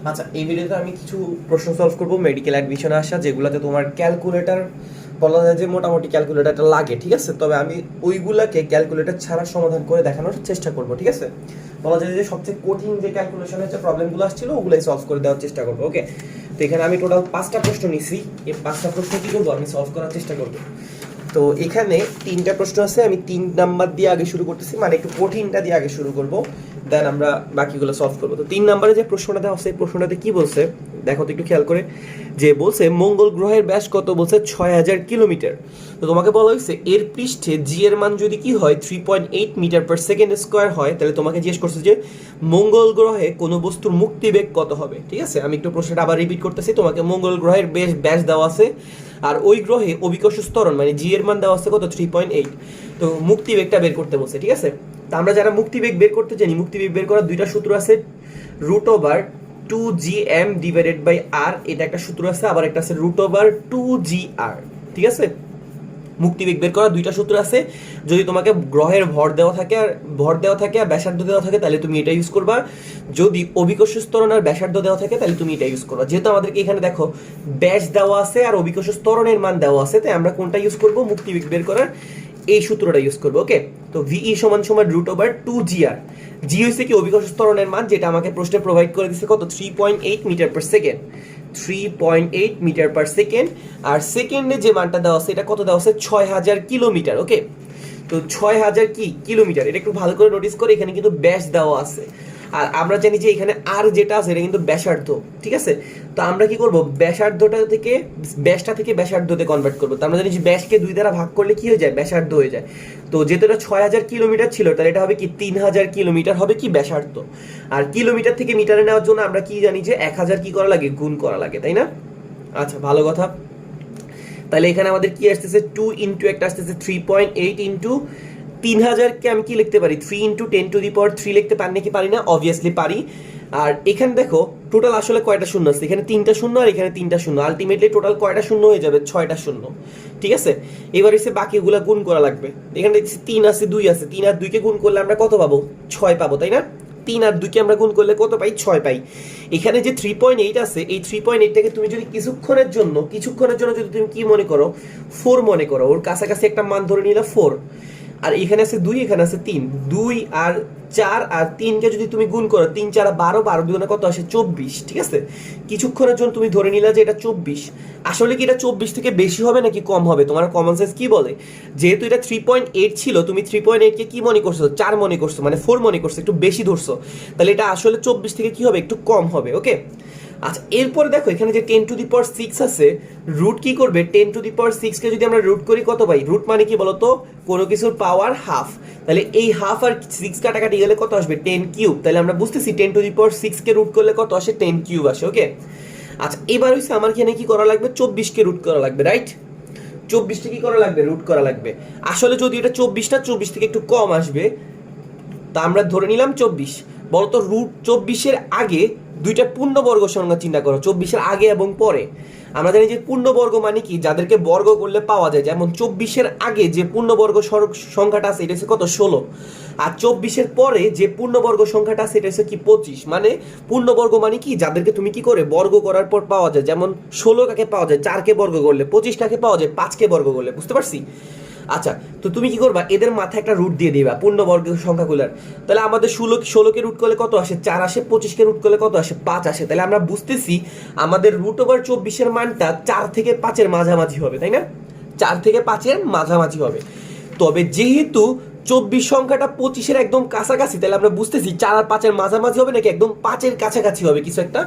আচ্ছা, এই ভিডিওতে আমি কিছু প্রশ্ন সলভ করবো মেডিকেল অ্যাডমিশনে আসা, যেগুলোতে তোমার ক্যালকুলেটর বলা যায় যে মোটামুটি ক্যালকুলেটরটা লাগে, ঠিক আছে। তবে আমি ওইগুলাকে ক্যালকুলেটর ছাড়া সমাধান করে দেখানোর চেষ্টা করবো, ঠিক আছে। বলা যায় যে সবচেয়ে কঠিন যে ক্যালকুলেশনের যে প্রবলেমগুলো আসছিল ওগুলোই সলভ করে দেওয়ার চেষ্টা করবো, ওকে। তো এখানে আমি টোটাল 5টা প্রশ্ন নিছি। এই 5টা প্রশ্ন কি করবো, আমি সলভ করার চেষ্টা করবো। তো এখানে 3টা প্রশ্ন আছে, আমি 3 নাম্বার দিয়ে আগে শুরু করতেছি, মানে একটু কঠিনটা দিয়ে আগে শুরু করব, দেন আমরা বাকিগুলো সলভ করবো। তো 3 নাম্বারে যে প্রশ্নটা দেওয়া আছে, এই প্রশ্নটাতে কি বলছে দেখো তো একটু খেয়াল করে। যে বলছে মঙ্গল গ্রহের ব্যাস কত, বলছে 6000 কিলোমিটার। তো তোমাকে বলা হয়েছে এর পৃষ্ঠে জি এর মান যদি কি হয় 3.8 মিটার পার সেকেন্ড স্কোয়ার হয়, তাহলে তোমাকে জিজ্ঞেস করছে যে মঙ্গল গ্রহে কোনো বস্তুর মুক্তিবেগ কত হবে, ঠিক আছে। আমি একটু প্রশ্নটা আবার রিপিট করতেছি। তোমাকে মঙ্গল গ্রহের ব্যাস দেওয়া আছে, আর ওই গ্রহে অভিকর্ষ ত্বরণ মানে জি এর মান দেওয়া আছে কত 3.8। তো মুক্তিবেগটা বের করতে বলছে, ঠিক আছে। তা আমরা যারা মুক্তিবেগ বের করতে জানি, মুক্তিবেগ বের করার দুইটা সূত্র আছে, √2gm ডিভাইডেড বাই আর, এটা একটা সূত্র আছে, আবার একটা আছে √2gr, ঠিক আছে। মুক্তিবেগ বের করার দুইটা সূত্র আছে। যদি তোমাকে গ্রহের ভর দেওয়া থাকে আর ব্যাসার্ধ দেওয়া থাকে তাহলে তুমি এটা ইউজ করবা। যদি অভিকর্ষ ত্বরণ আর ব্যাসার্ধ দেওয়া থাকে তাহলে তুমি এটা ইউজ করবা। যেহেতু আমাদেরকে এখানে দেখো ব্যাস দেওয়া আছে আর অভিকর্ষ ত্বরণের মান দেওয়া আছে, তাই আমরা কোনটা ইউজ করব, মুক্তিবেগ বের করার এই সূত্রটা ইউজ করবো, ওকে। তো ভিই সমান সমান √2gr। জি হচ্ছে কি অভিকর্ষ ত্বরণের মান, যেটা আমাকে প্রশ্নে প্রোভাইড করে দিচ্ছে কত 3.8 metre per second, 3.8 metre per second. আর সেকেন্ডে যে মানটা দেওয়া আছে এটা কত দেওয়া আছে 6000 কিলোমিটার, ওকে। তো 6000 কি কিলোমিটার, এটা একটু ভালো করে নোটিস করে, এখানে কিন্তু ব্যাস দেওয়া আছে। আর আমরা জানি যে এখানে আর যেটা আছে এটা কিন্তু ব্যাসার্ধ, ঠিক আছে। তো আমরা কি করব, ব্যাসার্ধটা থেকে ব্যাসটা থেকে ব্যাসার্ধতে কনভার্ট করব। তো আমরা জানি যে ব্যাসকে 2 দ্বারা ভাগ করলে কি হয়ে যায়, ব্যাসার্ধ হয়ে যায়। তো যেহেতু এটা 6000 কিলোমিটার ছিল, তাহলে এটা হবে কি 3000 কিলোমিটার হবে কি ব্যাসার্ধ। আর কিলোমিটার থেকে মিটারে নেওয়ার জন্য আমরা কি জানি যে 1000 কি করা লাগে, গুণ করা লাগে, তাই না। আচ্ছা, ভালো কথা। তাহলে এখানে আমাদের কি আসতেছে 2 ইন্টু একটা আসতেছে 3.8 ইন্টু 3000কে আমি কি লিখতে পারি 3 ইন্টু 10⁻³ লিখতে পারি নাকি পারি না, অবভিয়াসলি পারি। আর এখানে দেখো টোটাল আসলে কয়টা শূন্য আছে, এখানে 3টা শূন্য আর এখানে 3টা শূন্য, আলটিমেটলি টোটাল কয়টা শূন্য হয়ে যাবে, 6টা শূন্য, ঠিক আছে। এবার এসে বাকিগুলা গুণ করা লাগবে। এখানে দেখছি 3 আছে 2 আছে, 3 আর 2কে গুণ করলে আমরা কত পাবো, 6 পাবো, তাই না। 3 আর 2কে আমরা গুণ করলে কত পাই, 6 পাই। এখানে যে 3.8 আছে, এই 3.8টাকে তুমি যদি কিছুক্ষণের জন্য যদি তুমি কি মনে করো, 4 মনে করো, ওর কাছাকাছি একটা মান ধরে নিলে 4। আর এখানে আছে 2, এখানে আছে 3, 2 আর 4 আর 3কে যদি তুমি গুণ করো, 3 4 12, 12 দুগুণে কত আসে 24, ঠিক আছে। কিছুক্ষণের জন্য তুমি ধরে নিলা যে এটা 24। আসলে কি এটা 24 থেকে বেশি হবে নাকি কম হবে, তোমার কমন সেন্স কি বলে। যেহেতু এটা 3.8 ছিল, তুমি 3.8কে কি মনে করছো, 4 মনে করছো, মানে 4 মনে করছো, একটু বেশি ধরছো, তাহলে এটা আসলে 24 থেকে কি হবে, একটু কম হবে, ওকে। আচ্ছা, এরপরে দেখো এখানে যে 10⁶ আছে, রুট কি করবে, 10⁶ কে যদি আমরা রুট করি কত পাই, রুট মানে কি বলতো, কোনো কিছুর পাওয়ার হাফ। তাহলে এই হাফ আর 6 কাটাকাটি গেলে কত আসবে, 10³ তাহলে আমরা বুঝতেছি 10⁶ কে রুট করলে কত আসে, 10³ আসে, ওকে। আচ্ছা, এবার হচ্ছে আমার এখানে কি করা লাগবে, 24কে রুট করা লাগবে, রাইট। 24টা কি করা লাগবে, রুট করা লাগবে। আসলে যদি এটা 24 থেকে একটু কম আসবে, তা আমরা ধরে নিলাম 24। বলতো √24 আগে দুইটা পূর্ণবর্গ সংখ্যা চিন্তা করো, 24 আগে এবং পরে। আমরা জানি যে পূর্ণবর্গ মানে কি, যাদেরকে বর্গ করলে পাওয়া যায়, যেমন 24 আগে যে পূর্ণবর্গ সংখ্যাটা আছে এটা হচ্ছে কত 16, আর 24 পরে যে পূর্ণবর্গ সংখ্যাটা আছে এটা হচ্ছে কি 25। মানে পূর্ণবর্গ মানে কি, যাদেরকে তুমি কি করে বর্গ করার পর পাওয়া যায়, যেমন 16 কাকে পাওয়া যায় 4কে বর্গ করলে, 25 কাকে পাওয়া যায় 5কে বর্গ করলে, বুঝতে পারছি। আচ্ছা, তো তুমি কি করবা, এদের মাথায় একটা রুট দিয়ে দিবা পূর্ণবর্গ সংখ্যাগুলোর। তাহলে আমাদের 16কে রুট করলে কত আসে, 4 আসে, 25কে রুট করলে কত আসে, 5 আসে। তাহলে আমরা বুঝতেছি আমাদের √24 মানটা 4 থেকে 5-এর মাঝামাঝি হবে, তাই না, 4 থেকে 5-এর মাঝামাঝি হবে। তবে যেহেতু 24 সংখ্যাটা 25-এর একদম কাছাকাছি, তাহলে আমরা বুঝতেছি 4 আর 5-এর মাঝামাঝি হবে নাকি একদম 5-এর কাছাকাছি হবে কিছু একটা।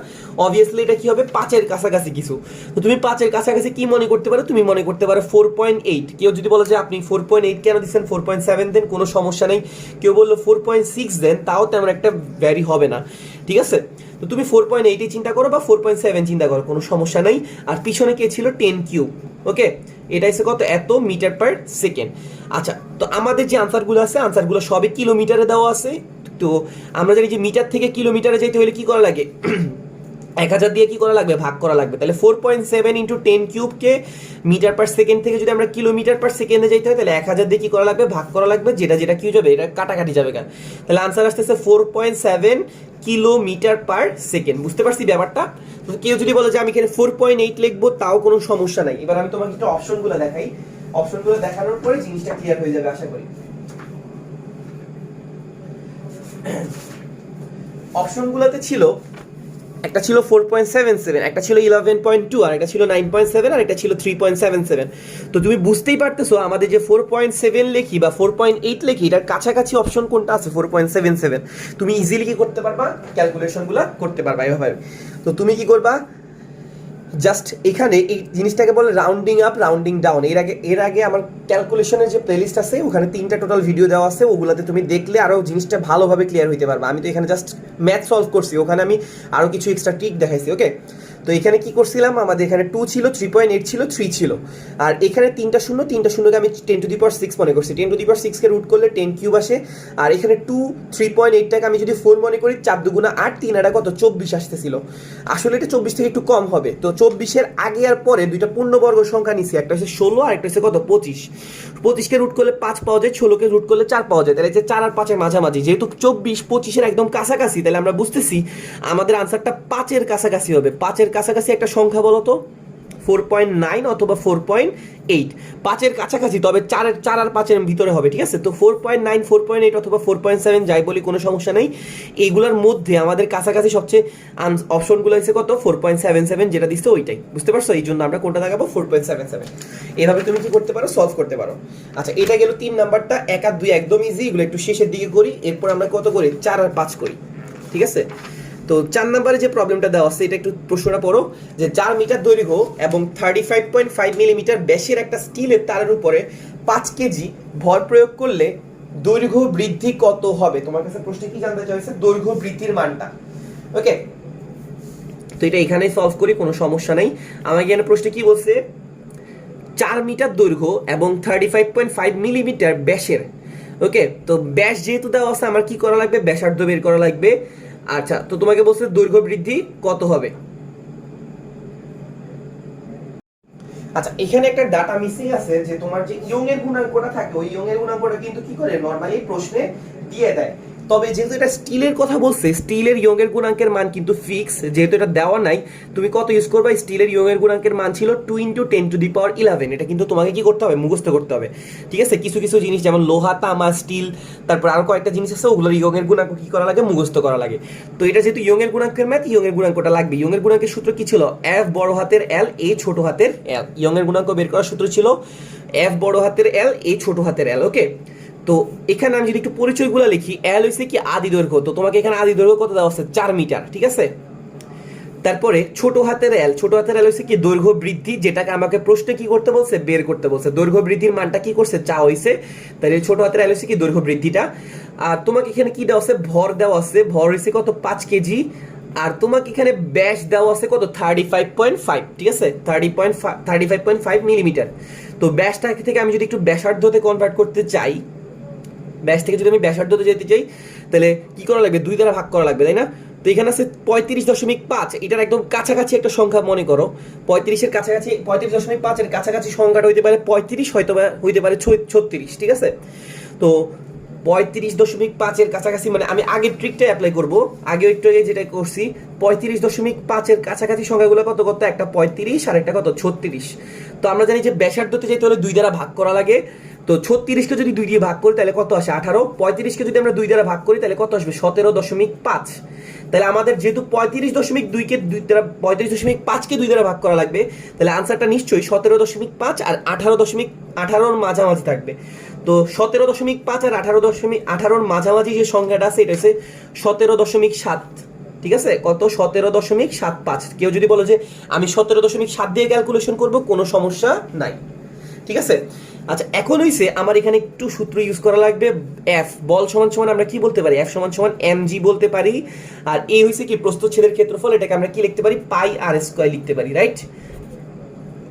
অবভিয়াসলি এটা কি হবে, 5-এর কাছাকাছি কিছু। তো তুমি 5-এর কাছাকাছি কি মনে করতে পারো, তুমি মনে করতে পারো 4.8। কেউ যদি বলে যে আপনি 4.8 কেন দিচ্ছেন, 4.7 দেন, কোনো সমস্যা নেই। কেউ বললো 4.6 দেন, তাও তেমন একটা ভ্যারি হবে না, ঠিক আছে। তো তুমি 4.8 চিন্তা করো বা 4.7 চিন্তা করো, কোনো সমস্যা নাই। আর পিছনে কে ছিল, 10³ ওকে। এটা হচ্ছে কত, এত মিটার পার সেকেন্ড। আচ্ছা, তো আমাদের যে আনসারগুলো আছে, আনসারগুলো সবই কিলোমিটারে দেওয়া আছে। তো আমরা জানি যে মিটার থেকে কিলোমিটারে যেতে হলে কি করা লাগে, 1000 দিয়ে কি করা লাগবে, ভাগ করা লাগবে। তাহলে 4.7 ইন্টু 10³ মিটার পার সেকেন্ড থেকে যদি আমরা কিলোমিটার পার সেকেন্ডে যাইতে হয়, তাহলে 1000 দিয়ে কি করা লাগবে, ভাগ করা লাগবে। যেটা কি যাবে, এটা কাটাকাটি যাবে কেন। তাহলে আনসার আসতেছে 4.7 কিলোমিটার পার সেকেন্ড। বুঝতে পারছি ব্যাপারটা? তো কেউ যদি বলে যে আমি এখানে 4.8 লিখবো, তাও কোনো সমস্যা নাই। এবার আমি তোমাকে একটু অপশনগুলো দেখাই, অপশনগুলো দেখানোর পরে জিনিসটা ক্লিয়ার হয়ে যাবে আশা করি। অপশনগুলোতে ছিল, একটা ছিল 4.77, একটা ছিল 11.2, আর একটা ছিল 9.7, আর একটা ছিল 3.77। তো তুমি বুঝতেই পারতেছো আমাদের যে 4.7 লেখি বা 4.8 লেখি, এটার কাছাকাছি অপশন কোনটা আছে? 4.77। তুমি ইজিলি কি করতে পারবা? ক্যালকুলেশনগুলো করতে পারবা এভাবে। তো তুমি কি করবা? জাস্ট এখানে এই জিনিসটাকে বলে রাউন্ডিং আপ রাউন্ডিং ডাউন। এর আগে আমার ক্যালকুলেশনের যে প্লেলিস্ট আছে ওখানে 3টা টোটাল ভিডিও দেওয়া আছে, ওগুলোতে তুমি দেখলে আরও জিনিসটা ভালোভাবে ক্লিয়ার হইতে পারবা। আমি তো এখানে জাস্ট ম্যাথ সলভ করছি, ওখানে আমি আরও কিছু এক্সট্রা ট্রিক দেখাইছি। ওকে, তো এখানে কি করছিলাম, আমাদের এখানে 2 ছিল, 3.8 ছিল, 3 ছিল, আর এখানে 3টা শূন্যকে আমি 10⁶ মনে করছি। 10⁶ রুট করলে 10 কিউব আসে, আর এখানে 2 3.8টাকে আমি যদি 4 মনে করি, 4 দুগুণা 8, 3 এটা কত 24 আসতেছিল। আসলে এটা 24 থেকে একটু কম হবে। তো 24-এর আগে আর পরে দুইটা পূর্ণবর্গ সংখ্যা নিছি, একটা হচ্ছে 16 আর একটা হচ্ছে কত 25। 25কে রুট করলে 5 পাওয়া যায়, 16কে রুট করলে 4 পাওয়া যায়। তাহলে যে 4 আর 5-এর মাঝামাঝি, যেহেতু 24 25-এর একদম কাছাকাছি, তাহলে আমরা বুঝতেছি আমাদের আনসারটা 5-এর কাছাকাছি হবে। 5-এর কাছাকাছি একটা সংখ্যা বলো তো, 4.9 অথবা 4.8। 5-এর কাছাকাছি, তবে 4 আর 5-এর ভিতরে হবে, ঠিক আছে? তো 4.9 4.8 অথবা 4.7 যাই বলি, কোনো সমস্যা নেই। এইগুলোর মধ্যে আমাদের কাছাকাছি সবচেয়ে অপশনগুলো হচ্ছে কত? 4.77, যেটা দিচ্ছে ওইটাই। বুঝতে পারছো? এই জন্য আমরা কোনটা দেখাবো? 4.77। এভাবে তুমি কি করতে পারো? সলভ করতে পারো। আচ্ছা, এটা গেল 3 নাম্বারটা। 1 আর 2 একদম ইজি, এগুলো একটু শেষের দিকে করি। এরপর আমরা কত করি? 4 আর 5 করি, ঠিক আছে? তো 4 নম্বরে যে প্রবলেমটা দেওয়া আছে, এটা একটু প্রশ্নটা পড়ো, যে 4 মিটার দৈর্ঘ্য এবং 35.5 মিলিমিটার ব্যাসের একটা স্টিলের তারের উপরে 5 কেজি ভর প্রয়োগ করলে দৈর্ঘ্য বৃদ্ধি কত হবে? তোমার কাছে প্রশ্নে কি জানতে চাইছে? দৈর্ঘ্য বৃদ্ধির মানটা। ওকে, তো এটা এখানেই সলভ করি, কোনো সমস্যা নাই। আমাকে এখানে প্রশ্নে কি বলছে? 4 মিটার দৈর্ঘ্য এবং 35.5 মিলিমিটার ব্যাসের। ওকে, তো ব্যাস যেহেতু দেওয়া আছে, আমার কি করা লাগবে? ব্যাসার্ধ বের করা লাগবে। আচ্ছা, তো তোমাকে বলছে দৈর্ঘ্য বৃদ্ধি কত হবে। আচ্ছা, এখানে একটা ডাটা মিসিং আছে, যে তোমার যে ইয়ং এর গুণাঙ্কটা থাকে, ওই ইয়ং এর গুণাঙ্কটা কিন্তু কি করে নরমালি প্রশ্নে দিয়ে দেয়। তবে যেহেতু এটা স্টিলের কথা বলছে, স্টিলের ইয়ং এর গুণাঙ্কের মান কিন্তু ফিক্স, যেহেতু এটা দেওয়া নাই। তুমি কত ইউজ করবা? স্টিলের ইয়ং এর গুণাঙ্কের মান ছিল 2 × 10⁻11। এটা কিন্তু তোমাকে কি করতে হবে? মুখস্থ করতে হবে, ঠিক আছে? কিছু কিছু জিনিস যেমন লোহা, তামা, স্টিল, তারপর আরো কয়েকটা জিনিস আছে, ওগুলোর ইয়ং এর গুণাঙ্ক কি করা লাগে? মুখস্থ করা লাগে। তো এটা যেহেতু ইয়ং এর গুণাঙ্কের ম্যাথ, ইয়ং এর গুণাঙ্কটা লাগবে। ইয়ং এর গুণাঙ্কের সূত্র কি ছিল? এফ বড় হাতের এল, এ ছোট হাতের এল। ইয়ং এর গুণাঙ্ক বের করার সূত্র ছিল এফ বড় হাতের এল, এ ছোট হাতের এল। ওকে, তো এখানে আমি যদি একটু পরিচয়গুলো লিখি, এল হইছে কি? আদি দৈর্ঘ্য। তো তোমাকে এখানে আদি দৈর্ঘ্য কত দেওয়া আছে? 4 মিটার, ঠিক আছে? তারপরে ছোট হাতের এল, ছোট হাতের এল হচ্ছে কি? দৈর্ঘ্য বৃদ্ধি, যেটাকে আমাকে প্রশ্নে কি করতে বলছে? বের করতে বলছে। দৈর্ঘ্য বৃদ্ধির মানটা কি করছে? চা হইছে। তাহলে ছোট হাতের এল হচ্ছে কি? দৈর্ঘ্য বৃদ্ধিটা। আর তোমাকে এখানে কি দেওয়া আছে? ভর দেওয়া আছে। ভর হইছে কত? 5 কেজি। আর তোমাকে এখানে ব্যাস দেওয়া আছে কত? 35.5, ঠিক আছে? 35.5 মিলিমিটার। তো ব্যাসটা থেকে আমি যদি একটু ব্যাসার্ধতে কনভার্ট করতে চাই, ব্যাস থেকে যদি আমি ব্যাসার্ধতে যেতে চাই, তাহলে কি করা লাগবে? 2 দ্বারা ভাগ করা লাগবে, তাই না? তো এখানে আছে 35.5, এটার একদম কাছাকাছি একটা সংখ্যা মনে করো। 35-এর কাছাকাছি, 35.5-এর কাছাকাছি সংখ্যাটা হইতে পারে 35, হয়তো হইতে পারে 36, ঠিক আছে? তো 35.5-এর কাছাকাছি, মানে আমি আগের ট্রিকটা অ্যাপ্লাই করবো। আগে একটু আগে যেটা করছি, 35.5-এর কাছাকাছি সংখ্যাগুলো কত কত? একটা 35 আর একটা কত? 36। তো আমরা জানি যে ব্যাসার্ধতে যেতে হলে 2 দ্বারা ভাগ করা লাগে। তো 36কে যদি 2 দিয়ে ভাগ করি তাহলে কত আসে? 18। 35কে যদি আমরা 2 দ্বারা ভাগ করি তাহলে কত আসবে? 17.5। তাহলে আমাদের যেহেতু 35.2কে 2 দ্বারা 35.5কে 2 দ্বারা ভাগ করা লাগবে, তাহলে আনসারটা নিশ্চয়ই 17.5 আর 18.18-র মাঝামাঝি থাকবে। তো 17.5 আর 18.18-র মাঝামাঝি যে সংখ্যাটা আছে, এটা হচ্ছে 17.7, ঠিক আছে? কত? 17.75। কেউ যদি বলো যে আমি 17.7 দিয়ে ক্যালকুলেশন করব, কোনো সমস্যা নাই, ঠিক আছে? আচ্ছা, এখন হইছে আমার এখানে একটু সূত্র ইউজ করা লাগবে। এফ বল সমান সমান আমরা কি বলতে পারি? এফ সমান সমান mg বলতে পারি। আর এ হইছে কি? প্রস্থচ্ছেদের ক্ষেত্রফল। এটাকে আমরা কি লিখতে পারি? পাই আর স্কয়ার লিখতে পারি, রাইট?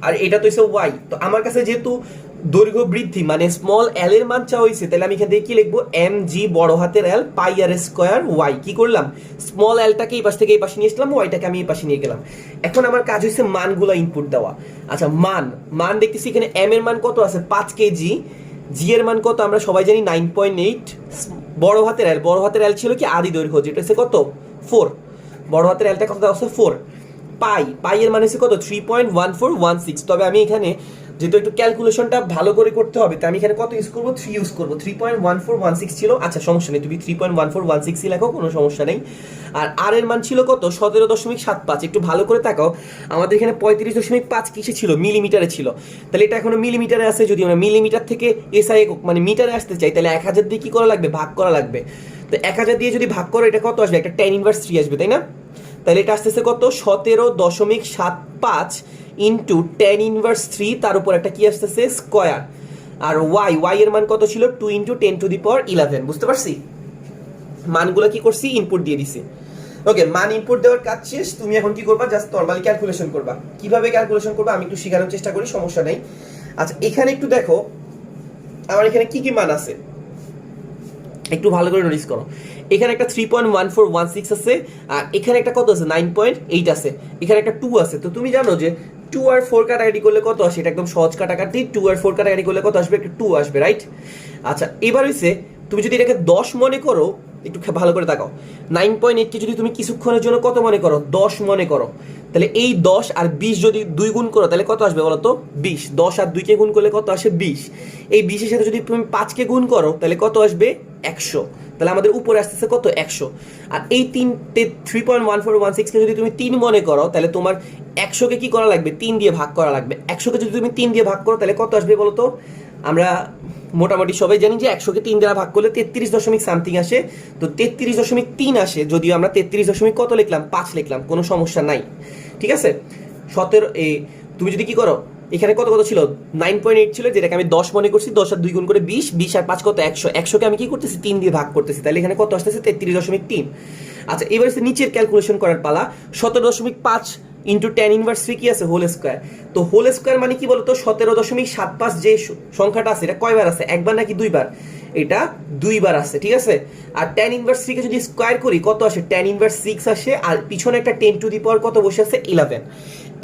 আর এটা তো হইছে ওয়াই। তো আমার কাছে যেহেতু দৈর্ঘ্য বৃদ্ধি মানে স্মল এল এর মান চাওয়া হয়েছে, তাহলে আমি এখান থেকে কি লিখবো? এম জি বড় হাতের এল পাই আর স্কয়ার ওয়াই। কি করলাম? স্মল এলটাকে এই পাশ থেকে এই পাশে নিয়ে আসলাম, ওয়াইটাকে আমি এই পাশে নিয়ে গেলাম। এখন আমার কাজ হচ্ছে মানগুলা ইনপুট দেওয়া। আচ্ছা, মান দেখতেছি এখানে এম এর মান কত আছে? 5 কেজি। জি এর মান কত? আমরা সবাই জানি 9.8। বড় হাতের এল ছিল কি? আদি দৈর্ঘ্য, যেটা হচ্ছে কত? 4, বড় হাতের এলটা কত দেওয়া আছে 4। পাই এর মানে হচ্ছে কত 3.1416। তবে আমি এখানে যেহেতু একটু ক্যালকুলেশনটা ভালো করে করতে হবে, তাই আমি এখানে কত ইউজ করবো 3 ইউজ করবো। 3.1416 ছিল, আচ্ছা সমস্যা নেই, তুমি 3.1416 লেখো, কোনো সমস্যা নেই। আর এর মান ছিল কত 17.75। একটু ভালো করে তাকাও, আমাদের এখানে 35.5 কিসে ছিল, মিলিমিটারে ছিল। তাহলে এটা এখনো মিলিমিটারে আছে। যদি আমরা মিলিমিটার থেকে এসআই মানে মিটারে আসতে চাই, তাহলে 1000 দিয়ে কি করা লাগবে, ভাগ করা লাগবে। তো 1000 দিয়ে যদি ভাগ করো, এটা কত আসবে, একটা tan ইনভার্স 3 আসবে, তাই না? তাহলে এটা আসতেছে কত 17.75 ইন্টু tan ইনভার্স 3, তার উপর একটা কি আসতেছে স্কোয়ার। আর ওয়াই এর মান কত ছিল 2 ইন্টু 10^11। বুঝতে পারছি? মানগুলো কি করছি, ইনপুট দিয়ে দিছি। ওকে, মান ইনপুট দেওয়ার কাজ শেষ। তুমি এখন কি করবা, জাস্ট নরমালি ক্যালকুলেশন করবা। কিভাবে ক্যালকুলেশন করবা আমি একটু শেখানোর চেষ্টা করি, সমস্যা নেই। আচ্ছা এখানে একটু দেখো আমার এখানে কি কি মান আছে, একটু ভালো করে নোটিস করো। এখানে একটা 3.1416 আছে, আর এখানে একটা কত আছে 9.8 আছে, এখানে একটা 2 আছে। তো তুমি জানো যে 2 আর 4 কাটাকাটি করলে কত আসে, এটা একদম সহজ কাটাকাটি। 2 আর 4 কাটাকাটি করলে কত আসবে, একটা 2 আসবে, রাইট? আচ্ছা এবার হইছে তুমি যদি এটাকে 10 মনে করো, একটু ভালো করে তাকাও, 9.8 কে যদি তুমি কিছুক্ষণের জন্য কত মনে করো, 10 মনে করো, তাহলে এই 10 আর 20 যদি 2 গুণ করো তাহলে কত আসবে বলো তো, 20। 10 আর 2 কে গুণ করলে কত আসে 20। এই 20 এর সাথে যদি তুমি 5 কে গুণ করো তাহলে কত আসবে 100। তাহলে আমাদের উপরে আসতেছে কত 100। আর এই 3.1416 কে যদি তুমি 3 মনে করো, তাহলে তোমার 100 কে কি করা লাগবে, 3 দিয়ে ভাগ করা লাগবে। 100 কে যদি তুমি 3 দিয়ে ভাগ করো তাহলে কত আসবে বলো তো? আমরা মোটামুটি সবাই জানি যে 100 কে 3 দ্বারা ভাগ করলে 33 দশমিক সামথিং আসে। তো 33.3 আসে, যদিও আমরা 33 দশমিক কত লিখলাম, 5 লিখলাম, কোনো সমস্যা নাই, ঠিক আছে? 17 তুমি যদি কি করো, এখানে কত কত ছিল 9.8 ছিল, যেটাকে আমি 10 মনে করছি। 10 আর 2 গুণ করে 20, 20 আর 5 কত 100। 100 কে আমি কি করতেছি 3 দিয়ে ভাগ করতেছি, তাহলে এখানে কত আসতেছে 33.3। আচ্ছা এবার হচ্ছে নিচের ক্যালকুলেশন করার পালা। 17.5 ইন্টু tan ইনভার্স 3 কি আছে, হোল স্কোয়ার। তো হোল স্কোয়ার মানে কি বলতো, 17.75 যে সংখ্যাটা আছে এটা কয়বার আছে, একবার নাকি দুইবার? এটা দুইবার আছে, ঠিক আছে? আর tan ইনভার্স 3 কে যদি স্কোয়ার করি কত আসে, tan ইনভার্স 6 আসে, আর পিছনে একটা 10 কত বসে আছে 11।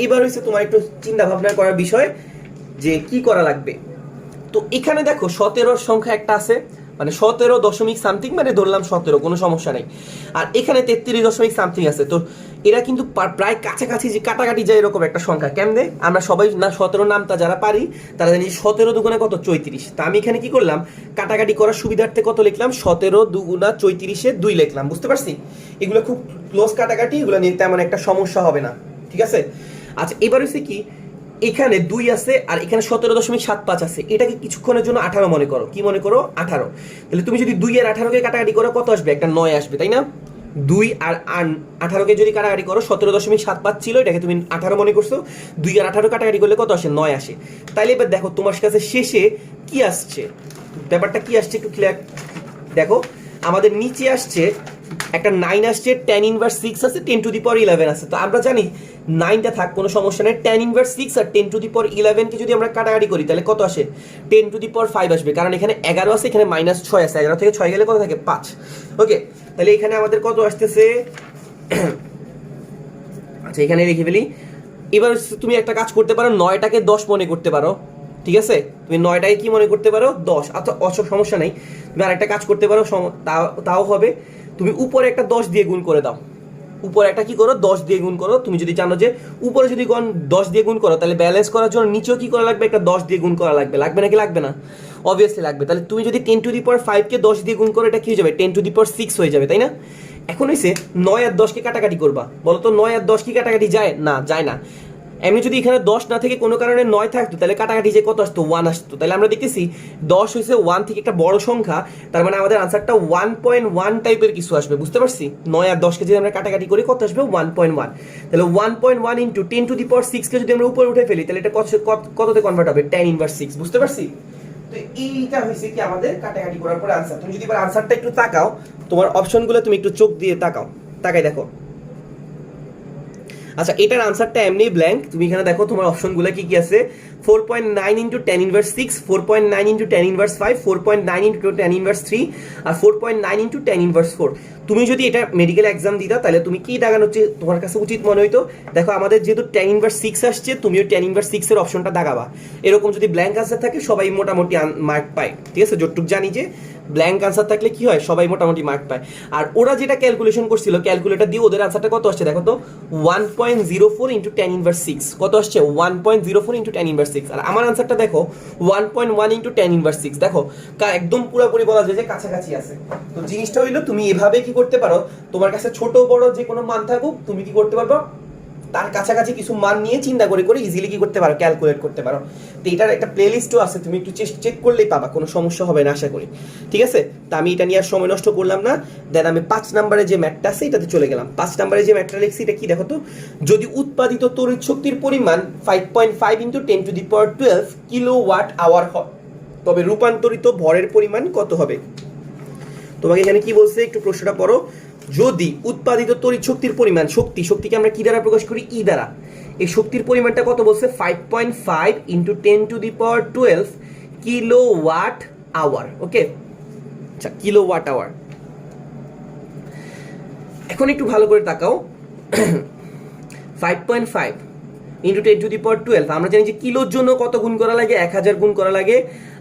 এবার হচ্ছে তোমার একটু চিন্তা ভাবনা করার বিষয় যে কি করা লাগবে। তো এখানে দেখো 17 সংখ্যা একটা আছে, মানে 17 দশমিক সামথিং, মানে ধরলাম 17, কোনো সমস্যা নেই। আর এখানে 33 দশমিক সামথিং আছে। তো এরা কিন্তু প্রায় কাছাকাছি, যে কাটাকাটি যায় এরকম একটা সংখ্যা। কেমনে? আমরা সবাই না 17 নামটা যারা পারি তারা জানি 17 দুগুণা কত 34। তা আমি এখানে কি করলাম, কাটাকাটি করার সুবিধার্থে কত লিখলাম, 17 দুগুণা 34 2 লিখলাম। বুঝতে পারছি? এগুলো খুব ক্লোজ কাটাকাটি, এগুলো নিয়ে তেমন একটা সমস্যা হবে না, ঠিক আছে? আচ্ছা এবার হচ্ছে কি, এখানে 2 আছে আর এখানে 17.75 আছে, এটাকে কিছুক্ষণের জন্য 18 মনে করো। কি মনে করো, 18। তাহলে তুমি যদি 2 আর 18 কে কাটাকাটি করো কত আসবে, একটা 9 আসবে, তাই না? 2 আর 18 কে যদি কাটাকাটি করো, 17.75 ছিল, এটাকে তুমি 18 মনে করছো। 2 আর 18 কাটাকাটি করলে কত আসে, 9 আসে। তাইলে এবার দেখো তোমার কাছে শেষে কি আসছে, ব্যাপারটা কি আসছে একটু ক্লিয়ার দেখো। আমাদের নিচে আসছে একটা 9 আসছে, tan ইনভার্স 6 আছে, 10^11 আছে। তো আমরা জানি 9টা থাক, কোনো সমস্যা নেই। tan ইনভার্স 6 আর 10^11 কে যদি আমরা কাটাকাটি করি তাহলে কত আসে, 10^5 আসবে, কারণ এখানে 11 আছে, এখানে -6 আছে। 11 থেকে 6 গেলে কত থাকে, 5। ওকে, তাহলে এখানে আমাদের কত আসতেছে আচ্ছা এখানে লিখে ফেলি। এবার তুমি একটা কাজ করতে পারো, 9টাকে 10 মনে করতে পারো, ঠিক আছে? তুমি 9টাকে কি মনে করতে পারো, 10। আচ্ছা সমস্যা নেই, তুমি আরেকটা কাজ করতে পারো, তাও হবে। তুমি উপরে একটা 10 দিয়ে গুণ করে দাও। উপরে একটা কি করো, 10 দিয়ে গুণ করো। তুমি যদি জানো যে উপরে যদি 10 দিয়ে গুণ করো, তাহলে ব্যালেন্স করার জন্য নিচেও কি করা লাগবে, একটা 10 দিয়ে গুণ করা লাগবে। লাগবে নাকি লাগবে না? অবভিয়াসলি লাগবে। তাহলে তুমি যদি 10^5 কে 10 দিয়ে গুণ করো, এটা কি হয়ে যাবে, 10^6 হয়ে যাবে, তাই না? এখন হইছে 9 আর 10 কে কাটাকাটি করবা। বলো তো 9 আর 10 কি কাটাকাটি যায়? না, যায় না। এমনি যদি এখানে 10 না থেকে কোনো কারণে 9 থাকতো, তাহলে কাটাকাটি যে কত আসতো, 1 আসতো। তাহলে আমরা দেখতেছি 10 হইছে 1 থেকে একটা বড় সংখ্যা, তার মানে আমাদের আনসারটা 1.1 টাইপের কিছু আসবে। বুঝতে পারছি? 9 আর 10 কে যদি আমরা কাটাকাটি করি কত আসবে, 1.1। তাহলে 1.1 ইন্টু 10^6 কে যদি আমরা উপরে উঠে ফেলি, তাহলে এটা কততে কনভার্ট হবে, tan ইনভার্স 6। বুঝতে পারছি? তো এইটা হইছে কি আমাদের কাটাকাটি করার পরে আনসার। তুমি যদি এবার আনসারটা একটু তাকাও, তোমার অপশনগুলো তুমি একটু চোখ দিয়ে তাকাও, তাকাই দেখো। আচ্ছা এটার আনসারটা এমনি ব্ল্যাঙ্ক। তুমি এখানে দেখো তোমার অপশনগুলো কি কি আছে। 4.9 into ten inverse 6, 4.9 into ten inverse 5, 4.9 into ten inverse 3, আর 4.9 ইন্টু টেন ইনভার্স 4। তুমি যদি এটা মেডিকেল এক্সাম দিতা তাহলে তুমি কি দাগানো হচ্ছে তোমার কাছে উচিত মনে হইতো? দেখো আমাদের যেহেতু টেন ইনভার্স 6 আসছে, তুমিও টেন ইনভার্স 6 এর অপশনটা দাগাবা। এরকম যদি ব্ল্যাঙ্ক আনসার থাকে সবাই মোটামুটি মার্ক পায়, ঠিক আছে? যতটুকু জানি যে ব্ল্যাঙ্ক আনসার থাকলে কি হয়, সবাই মোটামুটি মার্ক পায়। আর ওরা যেটা ক্যালকুলেশন করছিল, ক্যালকুলেটর দিয়ে ওদের আনসারটা কত আসছে দেখো তো, 1.04 ইন্টু টেন ইনভার্স 6 কত আসছে, 1.04 ইন্টু টেন ইনভার্স 6। আর আমার আনসারটা দেখো 1.1 ইন্টু টেন ইনভার্স 6। দেখো একদম পুরোপুরি বলা যায় যে কাছাকাছি আছে। তো জিনিসটা হইলো তুমি এভাবে কি করতে পারো, তোমার কাছে ছোট বড় যে কোনো মান থাকুক তুমি কি করতে পারবো, তার কাছাকাছি কিছু মান নিয়ে চিন্তা করে করে ইজিলি কি করতে পারো, ক্যালকুলেট করতে পারো। তো এটার একটা প্লেলিস্টও আছে, তুমি একটু চেক করলেই পাবা, কোনো সমস্যা হবে না আশা করি, ঠিক আছে? তো আমি এটা নিয়ে আর সময় নষ্ট করলাম না। দেন আমি 5 নম্বরে যে ম্যাথটা আছে এটাতে চলে গেলাম। 5 নম্বরে যে ম্যাথটা লিখছি এটা কি দেখো তো, যদি উৎপাদিত তড়িৎ শক্তির পরিমাণ 5.5 ইন্টু 10⁻12 কিলোওয়াট আওয়ার হয়, তবে রূপান্তরিত ভরের পরিমাণ কত হবে? তোমাকে এখানে কি বলছে একটু প্রশ্নটা পড়ো। যদি উৎপাদিত তড়িৎ শক্তির পরিমাণ, শক্তিকে আমরা কি দ্বারা প্রকাশ করি, ই দ্বারা, এই শক্তির পরিমাণটা কত বলছে, 5.5 ইন্টু 10⁻12 কিলোওয়াট আওয়ার। ওকে, আচ্ছা কিলোওয়াট আওয়ার। এখন একটু ভালো করে তাকাও, 5.5 ইন্টু 10⁻12, আমরা জানি যে কিলোর জন্য কত গুণ করা লাগে, 1000 গুণ করা লাগে।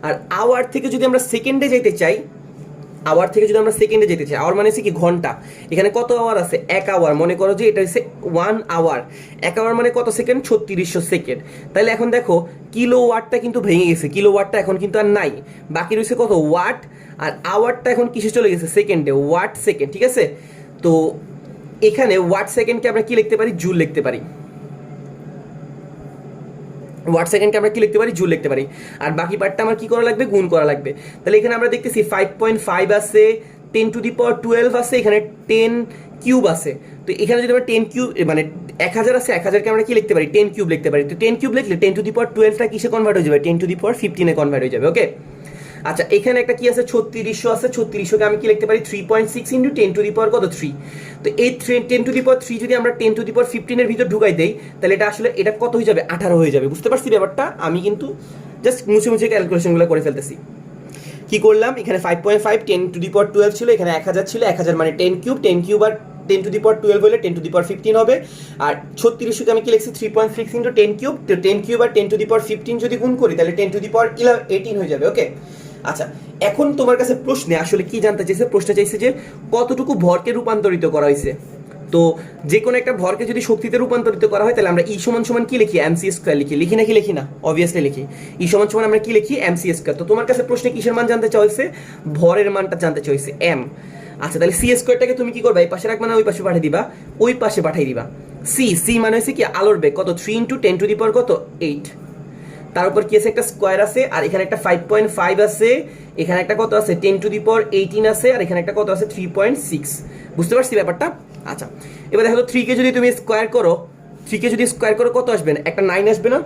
আর আওয়ার থেকে যদি আমরা সেকেন্ডে যেতে চাই, আওয়ার মানে হচ্ছে কি ঘন্টা, এখানে কত আওয়ার আছে, 1 আওয়ার। মনে করো যে এটা হচ্ছে 1 আওয়ার, 1 আওয়ার মানে কত সেকেন্ড, 3600 সেকেন্ড। তাহলে এখন দেখো কিলো ওয়াটটা কিন্তু ভেঙে গেছে, কিলো ওয়াটটা এখন কিন্তু আর নাই, বাকি রয়েছে কত, ওয়াট। আর আওয়ারটা এখন কিসে চলে গেছে, সেকেন্ডে, ওয়াট সেকেন্ড, ঠিক আছে? তো এখানে ওয়াট সেকেন্ডকে আমরা কি লিখতে পারি, জুল লিখতে পারি। ওয়াট সেকেন্ডকে আমরা কি লিখতে পারি, জুল লিখতে পারি। আর বাকি পার্টটা আমার কি করা লাগবে, গুণ করা লাগবে। তাহলে এখানে আমরা দেখতেছি 5.5 আছে, 10⁻12 আছে, এখানে 10 কিউব আছে। তো এখানে যদি আমরা 10 কিউব মানে 1000 আছে, 1000কে আমরা কি লিখতে পারি, 10 কিউব লিখতে পারি। তো 10 কিউব লিখলে 10⁻12টা কিসে কনভার্ট হয়ে যাবে, 10⁻15 এ কনভার্ট হয়ে যাবে। ওকে, আচ্ছা এখানে একটা কি আছে, 3600 আছে, 3600কে আমি কি লিখতে পারি, 3.6 ইন্টু 10⁻3। তো এই 10⁻3 যদি আমরা 10⁻15 এর ভিতর ঢুকাই দেই, তাহলে এটা আসলে এটা কত হয়ে যাবে, 18 হয়ে যাবে। বুঝতে পারছি ব্যাপারটা? আমি কিন্তু জাস্ট মুছে ক্যালকুলেশনগুলো করে ফেলতেছি। কি করলাম, এখানে 5.5 10⁻12 ছিল, এখানে 1000 ছিল, 1000 মানে 10 কিউব আর 10⁻12 হলে 10⁻15 হবে। আর 3600কে আমি কি লিখছি, 3.6 ইন্টু 10 কিউব। তো 10 কিউব আর 10⁻15 যদি গুণ করি তাহলে 10⁻18 হয়ে যাবে। ওকে, আচ্ছা এখন তোমার কাছে প্রশ্নে আসলে কি জানতে চাইছে, প্রশ্ন চাইছে যে কতটুকু ভরকে রূপান্তরিত করা হয়েছে। তো যে কোনো একটা ভরকে যদি শক্তিতে রূপান্তরিত করা হয় তাহলে আমরা ই সমান সমান কি লিখি, এমসি স্কয়ার লিখি না অবভিয়াসলি লিখি। ই সমান সমান আমরা কি লিখি, এমসি স্কয়ার। তো তোমার কাছে প্রশ্নে কিসের মান জানতে চাইছে, ভরের মানটা জানতে চাইছে, এম। আচ্ছা তাহলে সি স্কয়ারটাকে তুমি কি করবা, এই পাশে রাখবা না ওই পাশে পাঠিয়ে দিবা, ওই পাশে পাঠিয়ে দিবা। সি মানে হচ্ছে কি আলোর বেগ, কত 3 ইন্টু 10⁻8। তার উপর কি আছে, একটা স্কোয়ার আছে, আর এখানে একটা 5.5 আছে, এখানে একটা কত আছে 10⁻18 আছে, আর এখানে একটা কত আছে 3.6। বুঝতে পারছি ব্যাপারটা? আচ্ছা এবার দেখো তো 3কে যদি তুমি স্কোয়ার করো, 3কে যদি স্কোয়ার করো কত আসবে না, একটা 9 আসবে না?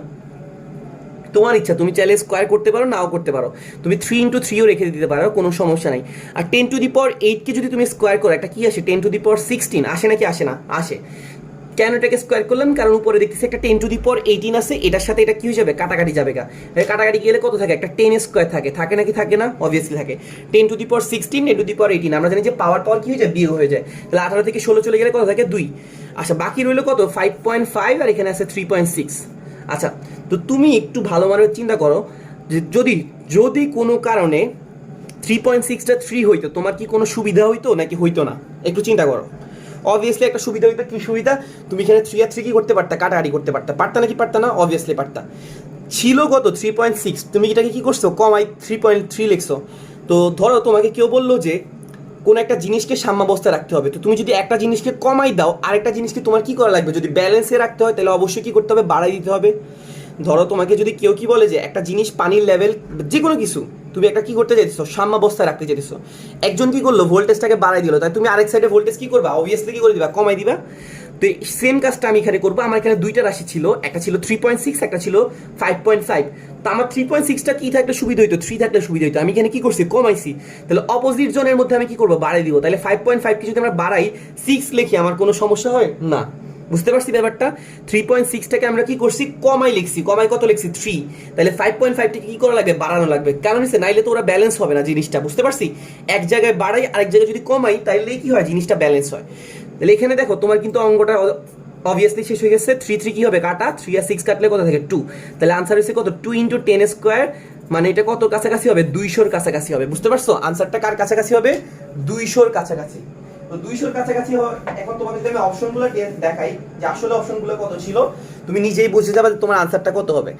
তোমার ইচ্ছা, তুমি চাইলে স্কোয়ার করতে পারো, নাও করতে পারো, তুমি 3 ইন্টু 3ও রেখে দিতে পারো, কোনো সমস্যা নাই। আর 10⁻8কে যদি তুমি স্কোয়ার করো, একটা কি আসে 10⁻16 আসে নাকি আসে না, আসে। কেন এটাকে স্কোয়ার করলাম, কারণ উপরে দেখতেছি একটা 10⁻18 আছে, এটার সাথে এটা কি হয়ে যাবে, কাটাকাটি যাবে গা। কাটাকাটি গেলে কত থাকে, একটা 10 স্কোয়ার থাকে নাকি থাকে না, অবভিয়াসলি থাকে। 10⁻16 10⁻18 আমরা জানি যে পাওয়ার কি হয়ে যায়, বিয়োগ হয়ে যায়। তাহলে 18 থেকে 16 চলে গেলে কত থাকে, 2। আচ্ছা বাকি রইল কত, 5.5, আর এখানে আছে 3.6। আচ্ছা তো তুমি একটু ভালো মানের চিন্তা করো যে যদি কোনো কারণে 3.6টা 3 হইতো, তোমার কি কোনো সুবিধা হইতো নাকি হইতো না, একটু চিন্তা করো। অবভিয়াসলি একটা সুবিধা হইতো, কি সুবিধা, তুমি এখানে 3 আর 3 কি করতে পারতা, কাটাকাটি করতে পারতা নাকি পারতা না, অবভিয়াসলি পারতা। ছিল কত 3.6, তুমি এটাকে কি করছো, কমাই 3.3 লিখছো। তো ধরো তোমাকে কেউ বললো যে কোন একটা জিনিসকে সাম্যাবস্থায় রাখতে হবে, তো তুমি যদি একটা জিনিসকে কমাই দাও, আরেকটা জিনিসকে তোমার কি করা লাগবে, যদি ব্যালেন্সে রাখতে হয় তাহলে অবশ্যই কি করতে হবে, বাড়াই দিতে হবে। ধরো তোমাকে যদি কেউ কি বলে যে একটা জিনিস পানির লেভেল, যে কোনো কিছু তুমি একটা কি করতে চাইছো, সাম্যাবস্থায় রাখতে চাইছো, একজন কি করলো ভোল্টেজটাকে বাড়াই দিল, তাই তুমি আরেক সাইডে ভোল্টেজ কি করবা, অবভিয়াসলি কি করে দিবা, কমাই দিবা। তো সেম কাজটা আমি এখানে করবো। আমার এখানে দুইটা রাশি ছিল, একটা ছিল 3.6, একটা ছিল 5.5। তো আমার 3.6টা কি থাকলে সুবিধা হইতো, 3 থাকলে সুবিধা হইতো, আমি এখানে কি করছি, কমাইছি। তাহলে অপোজিট জনের মধ্যে আমি কি করবো, বাড়াই দিব। তাহলে 5.5 কে যদি আমরা বাড়াই 6 লিখি, আমার কোনো সমস্যা হয় না। বুঝতে পারছি ব্যাপারটা? 3.6টাকে আমরা কি করছি, কমাই লিখছি, কমাই কত লিখছি 3, তাহলে 5.5টাকে কি করা লাগবে, বাড়ানো লাগবে, কারণ হচ্ছে নাইলে তো ওরা ব্যালেন্স হবে না জিনিসটা, বুঝতে পারছি? এক জায়গায় বাড়াই আরেক জায়গায় যদি কমাই তাহলে কি হয়, জিনিসটা ব্যালেন্স হয়। তাহলে এখানে দেখো তোমার কিন্তু অঙ্কটা অবভিয়াসলি শেষ হয়ে গেছে। 3 কি হবে, কাটা, 3 আর 6 কাটলে কত থাকে 2, তাহলে আনসার হচ্ছে কত, 2 × 10² মানে এটা কত কাছাকাছি হবে, 200-র কাছাকাছি হবে, বুঝতে পারছো? আনসারটা কার কাছাকাছি হবে, 200-র কাছাকাছি। তো 200-র কাছাকাছি হয়। এখন তোমাকে যদি আমি অপশনগুলো দেখাই যে আসলে অপশনগুলো কত ছিল, তুমি নিজেই বুঝে যাবে যে তোমার আনসারটা কত হবে।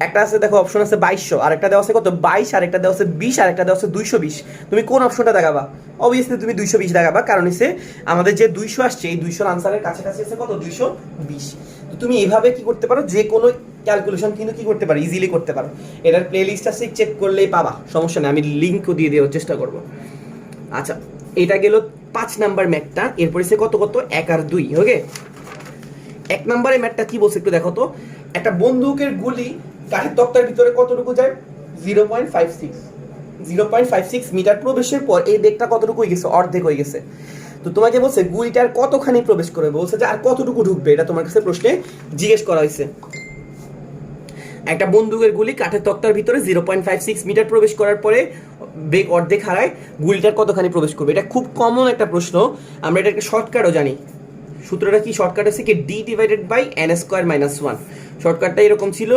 একটা আছে দেখো, অপশন আছে 2200, আর একটা দেওয়া আছে কত 22, আর একটা দেওয়া আছে 20, আর একটা দেওয়া আছে 220। তুমি কোন অপশনটা দেখাবা? অবভিয়াসলি তুমি 220 দেখাবা, কারণ হচ্ছে আমাদের যে 200 আসছে এই 200-র আনসারের কাছাকাছি আছে কত, 220। তো তুমি এইভাবে কি করতে পারো, যে কোনো ক্যালকুলেশন কিন্তু কি করতে পারো, ইজিলি করতে পারো। এটার প্লেলিস্ট আছে, চেক করলেই পাবা, সমস্যা নেই, আমি লিঙ্কও দিয়ে দেওয়ার চেষ্টা করবো। আচ্ছা, এটা গেল 5 নাম্বার ম্যাথটা। এরপরে সে কত কত 1 আর 2, ওকে। 1 নম্বরের ম্যাথটা কি বলছে একটু দেখো তো। একটা বন্দুকের গুলি কাঠের তক্তার ভিতরে কতটুকু যায়, 0.56 মিটার প্রবেশের পর এই বেগটা কতটুকু হয়ে গেছে, অর্ধেক হয়ে গেছে। তো তোমাকে বলছে গুলিটার কতখানি প্রবেশ করবে, বলছে যে আর কতটুকু ঢুকবে, এটা তোমার কাছে প্রশ্নে জিজ্ঞেস করা হয়েছে। একটা বন্দুকের গুলি কাঠের তক্তার ভিতরে 0.56 মিটার প্রবেশ করার পরে বেগ অর্ধেক হারায়, গুলিটার কতখানি প্রবেশ করবে। এটা খুব কমন একটা প্রশ্ন, আমরা এটা একটা শর্টকাটও জানি। সূত্রটা কি, শর্টকাট হচ্ছে কি d/n² - 1। শর্টকাটটা এরকম ছিল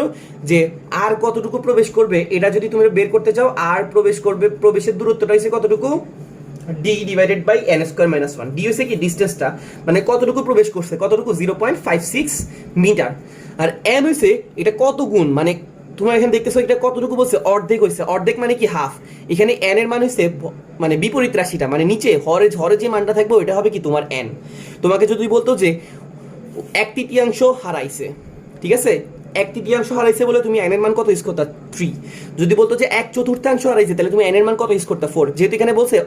যে আর কতটুকু প্রবেশ করবে এটা যদি তুমি বের করতে চাও, আর প্রবেশ করবে, প্রবেশের দূরত্বটা হচ্ছে কতটুকু, d/n² - 1। d হচ্ছে কি ডিসটেন্সটা, মানে কতটুকু প্রবেশ করছে, কতটুকু 0.56 মিটার। আর n হইছে এটা কত গুণ, মানে তোমরা এখানে দেখতেছো এটা কতটুকু বলছে, অর্ধেক হইছে। অর্ধেক মানে কি, হাফ। এখানে n এর মান হইছে মানে বিপরীত রাশিটা, মানে নিচে হরে যে মানটা থাকবে ওইটা হবে কি তোমার n। তোমাকে যদি বলতো যে 1/3 হারাইছে, ঠিক আছে, 1/3 হারাইছে বলে তুমি n এর মান কত ইউজ করতা, 3। যদি বলতো যে 1/4 হারাইছে, তাহলে তুমি n এর মান কত ইউজ করতা, 4। যেহেতু এখানে বলছে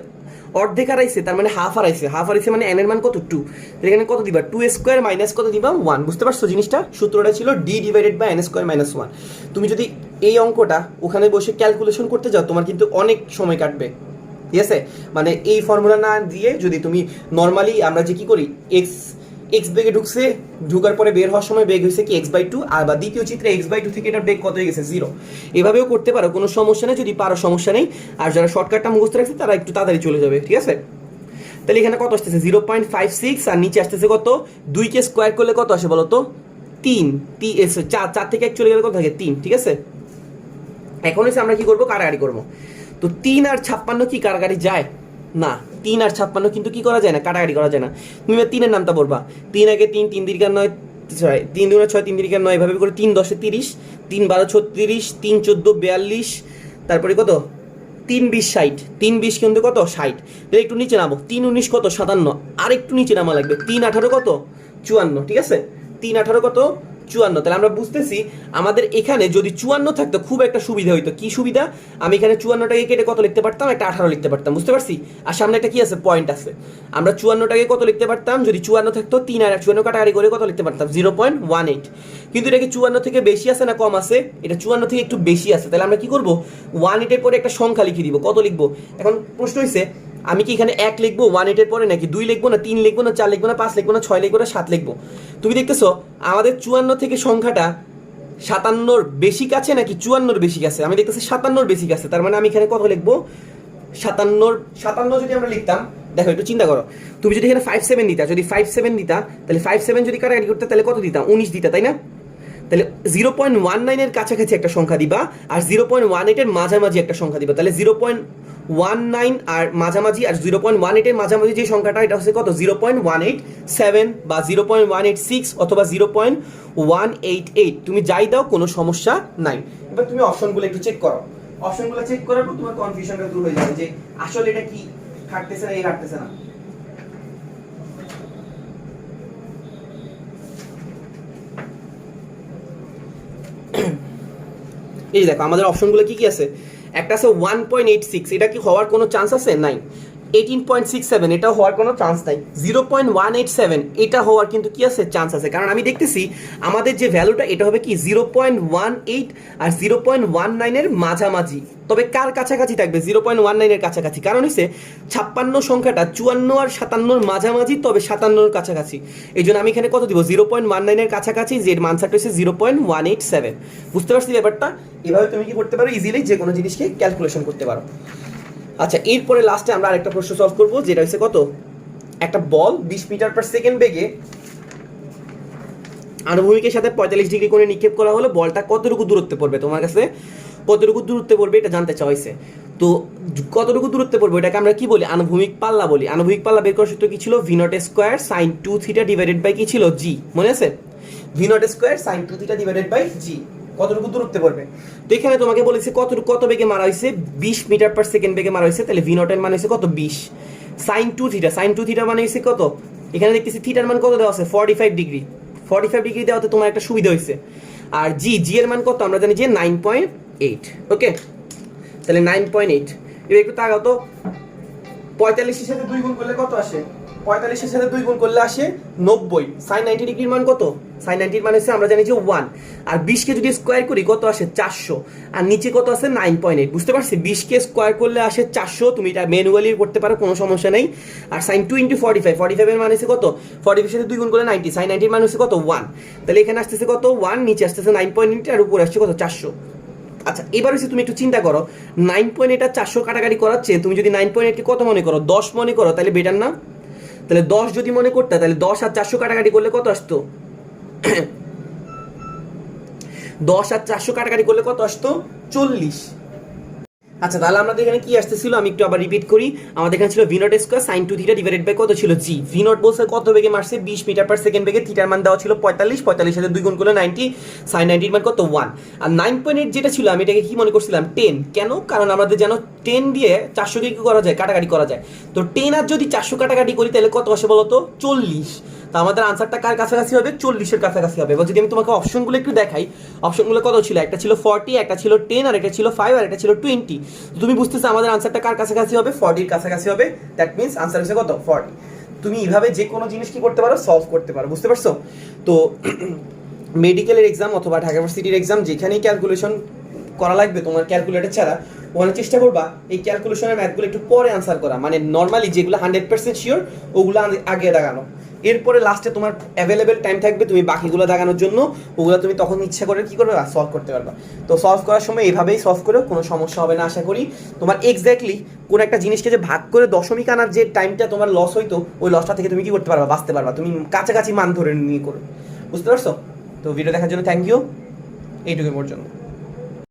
অর্ধেক হারাইছে, তার মানে হাফ হারাইছে মানে n এর মান কত, 2। এখানে কত দিবা, 2² মাইনাস কত দিবা, 1। বুঝতে পারছো জিনিসটা? সূত্রটা ছিল d/n² - 1। তুমি যদি এই অঙ্কটা ওখানে বসে ক্যালকুলেশন করতে যাও, তোমার কিন্তু অনেক সময় কাটবে, ঠিক আছে? মানে এই ফর্মুলা না দিয়ে যদি তুমি নর্মালি, আমরা যে কি করি, এক্স বেগে ঢুকছে, ঢুকার পরে বের হওয়ার সময় বেগ হয়েছে কি x/2, আর বা দ্বিতীয় চিত্রে x/2 থেকে এটার বেগ কত হয়ে গেছে, 0। এভাবেও করতে পারো, কোনো সমস্যা নেই, যদি পারো সমস্যা নেই। আর যারা শর্টকাটটা মুখস্থ রাখছে তারা একটু তাড়াতাড়ি চলে যাবে, ঠিক আছে? তাহলে এখানে কত আসতেছে 0.56, আর নিচে আসতেছে কত, 2কে স্কোয়ার করলে কত আসে বলো তো, 3। 4 থেকে 1 চলে গেলে কত থাকে, 3, ঠিক আছে? এখন হচ্ছে আমরা কি করবো, কাটাকাটি করবো। তো 3 আর 56 কি কাটাকাটি যায় না, 3 আর 56 কিন্তু কি করা যায় না, কাটাকাটি করা যায় না। তুমি 3-এর নামটা বলবা, 3 আগে 3, 3 3 9, 3 2 6, 3 3 9, এভাবে করে 3 10 30, 3 12 36, 3 14 42, তারপরে কত 3 20 60, 3 20 কিন্তু কত 60। তাহলে একটু নিচে নামো, 3 19 কত 57, আর একটু নিচে নামা লাগবে, 3 18 কত 54, ঠিক আছে? 3 18 কত 54। তাহলে আমরা বুঝতেছি আমাদের এখানে যদি 54 থাকতো খুব একটা সুবিধা হইতো। কি সুবিধা, আমি এখানে 54টাকে কেটে কত লিখতে পারতাম, একটা 18 লিখতে পারতাম, বুঝতে পারছি? আর সামনে একটা কি আছে, পয়েন্ট আছে। আমরা 54টাকে কত লিখতে পারতাম, যদি 54 থাকতো, 3 আর 54 কাটাকাটি করে কত লিখতে পারতাম, 0.18। কিন্তু এটা কি 54 থেকে বেশি আছে না কম আছে, এটা 54 থেকে একটু বেশি আছে। তাহলে আমরা কি করব, 18 এর পরে একটা সংখ্যা লিখে দিব। কত লিখবো, এখন প্রশ্ন হইছে আমি কি এখানে 1 লিখবো 18 এর পরে, নাকি 2 লিখবো, না 3 লিখবো, না 4 লিখবো, না 5 লিখবো, না 6 লিখবো, না 7 লিখবো? তুমি দেখতেছো আমাদের 54 থেকে সংখ্যাটা 57-র বেশি কাছে নাকি 54-র বেশি কাছে? আমি দেখতেছি 57-র বেশি কাছে, তার মানে আমি এখানে কত লিখবো, 57 যদি আমরা লিখতাম, দেখো একটু চিন্তা করো, তুমি যদি এখানে 57 দিতা, যদি 57 দিতা, তাহলে 57 যদি কাটাকাটি করতে তাহলে কত দিতাম, 19 দিতা, তাই না? তাহলে 0.19 এর কাছাকাছি একটা সংখ্যা দিবা, আর 0.18 এর মাঝামাঝি একটা সংখ্যা দিবা। তাহলে 0.19 আর মাঝামাঝি, আর 0.18 এর মাঝামাঝি যে সংখ্যাটা, এটা হচ্ছে কত, 0.187 বা 0.186 অথবা 0.188। তুমি যাই দাও কোনো সমস্যা নাই। এবার তুমি অপশনগুলো একটু চেক করো, অপশনগুলো চেক করার পর তোমার কনফিউশনটা দূর হয়ে যাবে যে আসলে এটা কি খাটতেছে না, এই খাটতেছে না। এই দেখো আমাদের অপশনগুলো কি কি আছে, একটা আছে 1.86, এটা কি হওয়ার কোনো চান্স আছে, নাই। 18.67 এটা হওয়ার কোনো চান্স নাই। 0.187 এটা হওয়ার কিন্তু কি আছে, চান্স আছে, কারণ আমি দেখতেছি আমাদের যে ভ্যালুটা এটা হবে কি 0.18 আর 0.19 এর মাঝামাঝি, তবে কার কাছাকাছি থাকবে, 0.19 এর কাছাকাছি, কারণ হচ্ছে 56 সংখ্যাটা 54 আর 57 মাঝামাঝি, তবে 57 এর কাছাকাছি, এই জন্য আমি এখানে কত দিব, 0.19 এর কাছাকাছি, যে মানসারটা হচ্ছে 0.187। বুঝতে পারছি ব্যাপারটা? এভাবে তুমি কি করতে পারো, ইজিলি যে কোনো জিনিসকে ক্যালকুলেশন করতে পারো। আচ্ছা, এরপরে লাস্টে আমরা আরেকটা প্রশ্ন সলভ করবো, যেটা হচ্ছে কত, একটা বল 20 মিটার পার সেকেন্ড বেগে আনুভূমিকের সাথে 45 ডিগ্রি কোণে নিক্ষেপ করা হলো, বলটা কতটুকু দূরত্বে পড়বে, তোমার কাছে কতটুকু দূরত্বে পড়বে এটা জানতে চাইছে। তো কতটুকু দূরত্বে পড়বে এটাকে আমরা কি বলি, আনুভূমিক পাল্লা বলি। আনুভূমিক পাল্লা বের করার সূত্র কি ছিল, V nought square sine 2 theta divided by কি ছিল, জি, মনে আছে, V nought square sine 2 theta divided by g, কতটুকু দূরত্বে পড়বে। তো এখানে তোমাকে বলেছে কত বেগে মারা হয়েছে, 20 মিটার পার সেকেন্ড বেগে মারা হয়েছে, তাহলে ভি নট এর মান হয়েছে কত, 20, সাইন 2 থিটা, সাইন 2 থিটা মানে হয়েছে কত, এখানে দেখতেছি থিটার মান কত দেওয়া আছে, 45 ডিগ্রি, 45 ডিগ্রি দেওয়াতে তোমার একটা সুবিধা হয়েছে। আর জি এর মান কত, আমরা জানি যে 9.8, ওকে, তাহলে 9.8। এবার একটু তাকাও তো, 45 এর সাথে 2 গুণ করলে কত আসে, 45 এর সাথে 2 গুণ করলে আসে 90, সাইন 90 ডিগ্রির মান কত, সাইন 90 এর মান হচ্ছে আমরা জানি যে 1, আর 20 কে যদি স্কয়ার করি কত আসে 400, আর নিচে কত আছে 9.8, বুঝতে পারছি, 20 কে স্কয়ার করলে আসে 400, তুমি এটা ম্যানুয়ালি করতে পারো, কোনো সমস্যা নেই। আর সাইন 2 * 45 এর মান হচ্ছে কত, 45 এর সাথে 2 গুণ করলে 90, সাইন 90 এর মান হচ্ছে কত, 1, তাহলে এখানে আসতেছে কত 1, নিচে আসতেছে 9.8 আর উপরে আসছে কত 400। আচ্ছা, এবার হচ্ছে তুমি একটু চিন্তা করো, 9.8 আর 400 কাটাকাটি করাচ্ছে, তুমি যদি 9.8 কে কত মনে করো, 10 মনে করো, তাহলে বেটার না, তাহলে 10 যদি মনে করতে, তাহলে 10 আর 400 কাটাকাটি করলে কত আসতো 10 আর 400 কাটাকাটি করলে কত আসতো, 40। আচ্ছা, তাহলে আমাদের এখানে কি আসতেছিল, আমি একটু আবার রিপিট করি, আমাদের এখানে ছিল V naught square sine 2 theta divided by কত ছিল, জি, ভি নট বলছে কত বেগে মারছে, 20 মিটার পার সেকেন্ড বেগে, থিটার মান দেওয়া ছিল 45 সাথে 2 গুণ করলে 90, সাইন 90 এর মান কত 1, আর 9.8 যেটা ছিল আমি এটাকে কি মনে করছিলাম 10, কেন, কারণ আমাদের জানো 10 দিয়ে 400 কে কি করা যায়, কাটাকাটি করা যায়, তো 10 আর যদি 400 কাটাকাটি করি তাহলে কত আসে বলো তো, 40। তো আমাদের আনসারটা কার কাছাকাছি হবে, 40 এর কাছাকাছি হবে। এবার যদি আমি তোমাকে অপশনগুলো একটু দেখাই, অপশনগুলো কত ছিল, একটা ছিল 40, একটা ছিল 10, আর একটা ছিল 5, আর একটা ছিল 20। তুমি বুঝতেছো আমাদের আনসারটা কার কাছাকাছি হবে, 40 এর কাছাকাছি হবে, দ্যাট মিন্স আনসার হচ্ছে কত, 40। তুমি এইভাবে যে কোনো জিনিস কি করতে পারো, সলভ করতে পারো, বুঝতে পারছো? তো মেডিকেলের এক্সাম অথবা ঢাকা ইউনিভার্সিটির এক্সাম যেখানেই ক্যালকুলেশন করা লাগবে তোমার ক্যালকুলেটর ছাড়া, ওখানে চেষ্টা করবা এই ক্যালকুলেশনের ম্যাথগুলো একটু পরে আনসার করা, মানে নর্মালি যেগুলো 100% শিওর ওগুলো আগে দাগানো, এরপরে লাস্টে তোমার অ্যাভেলেবেল টাইম থাকবে তুমি বাকিগুলো দাগানোর জন্য, ওগুলো তুমি তখন ইচ্ছা করে কি করবে, সলভ করতে পারবা। তো সলভ করার সময় এভাবেই সলভ করো, কোনো সমস্যা হবে না আশা করি। তোমার এক্স্যাক্টলি কোন একটা জিনিসকে যে ভাগ করে দশমিক আনার যে টাইমটা তোমার লস হইতো, ওই লসটা থেকে তুমি কি করতে পারবা, বাঁচতে পারবা, তুমি কাছাকাছি মান ধরে নিয়ে করো, বুঝতে পারছো? তো ভিডিও দেখার জন্য থ্যাংক ইউ, এইটুকু পর্যন্ত।